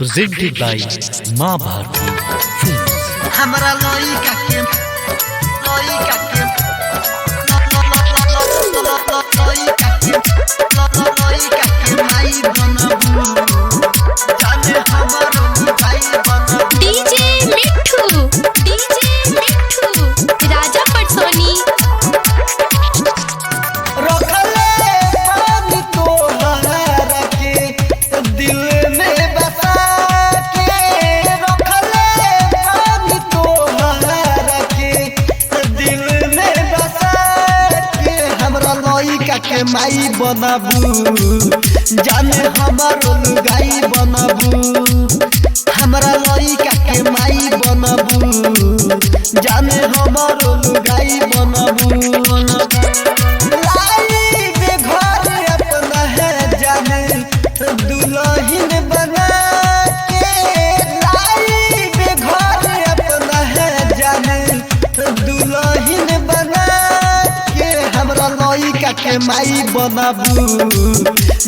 presented by माँ भारती films. हमरा लइका के माई बनबू जाने हमरो भाई बनबू। डीजे मिठू राजा पटसोनी रखले पानी तोहरा के दिल में बसा के, रखले पानी तोहरा के दिल में बसा के। हमरा लइका के माई बनबू जाने हमारो लुगाई बनबू। हमरा लइका के माई बनबू जाने हमारो लुगाई बनबू। लाई बेघर अपना है जाने दुल्हन बना के, लाई बेघर अपना है जाने दुल्हन बना के। हमरा लइका के माई बनबू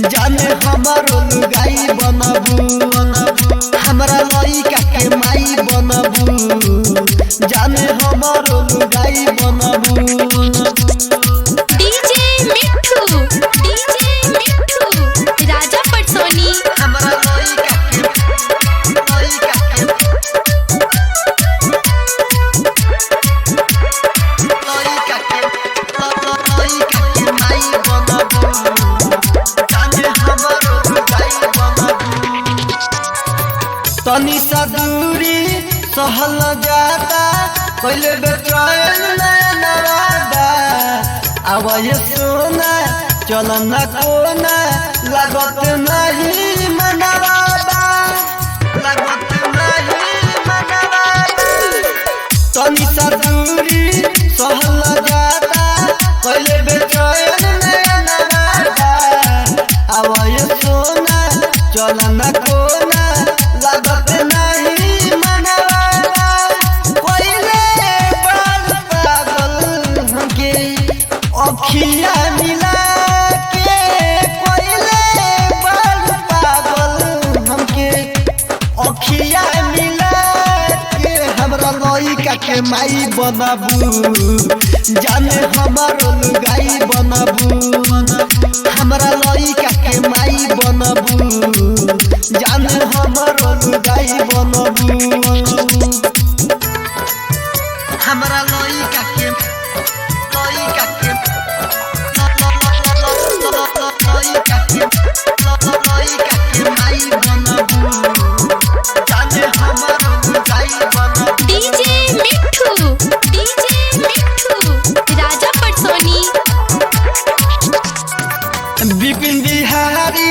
जाने हमारो लुगाई बनबू। हमरा लइका के माई बनबू जाने हमारो लुगाई बनबू। डीजे मिठू राजा पटसोनी हमरा लइका के माई बनबू जाने हमारो लुगाई बनबू। तनी सा दूरी सहल जाता पहले बेचैन नवादा। आवाज सोना चलन कोना लागत नहीं मनवादा, लागत नहीं मनवादा। तनी सा दूरी सहल जाता पहले बेचैन नवादा। आवाज सोना चलन कोना लागत नहीं मनवादा। पहले बाल पागल हमके अखिया मिला के, पहले बाल पागल हमके अखिया मिला के। हमरा लइका के माई बनबू जाने हमारो लुगाई बनबू। हमरा लइका के माई बनबू जाने हमारो लुगाई बनबू। हमरा लइका के माई बनबू जाने हमारो लुगाई बनबू। डीजे मिठू राजा पटसोनी बिपिन बिहारी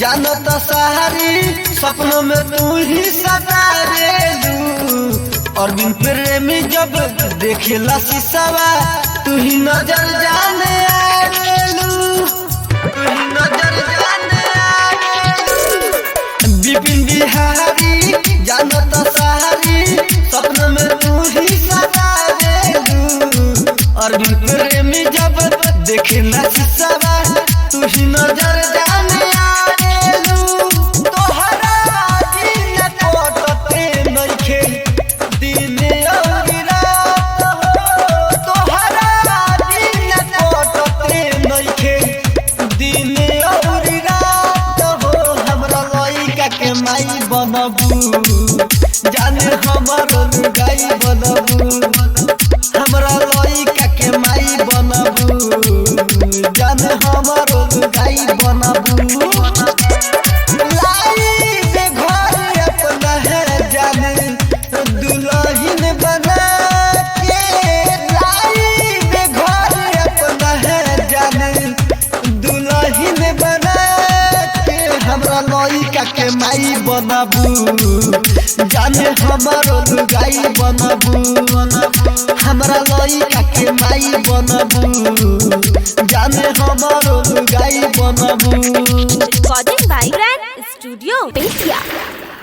जानत सहारी सपनों में तू ही सतारेलू। अरविंद प्रेमी जब देखेला शीशवा तू ही नजर जाने आवेलू, तू ही नजर जाने आवेलू। बिपिन बिहारी जानत सहारी सपनों में तू ही सतारेलू। अरविंद प्रेमी जब देखेला शीशवा तू ही नजर जाने आवेलू। तोहरा दिन कटते नइखे दिन और रात हो, तोहरा दिन कटते नइखे दिन और रात हो। हमरा लइका के माई बनबू जाने हमारो लुगाई बनबू। हमरा लइका के माई बनबू जाने हमारो लुगाई बनबू। लाई बेघर अपना है जाने दुल्हन बना के, लाई बेघर अपना है जाने दुल्हन बना के। हमरा लइका के माई बनबू जाने हमारो लुगाई बनबू। हमरा लइका के माई बनबू जाने हमारो लुगाई बनबू।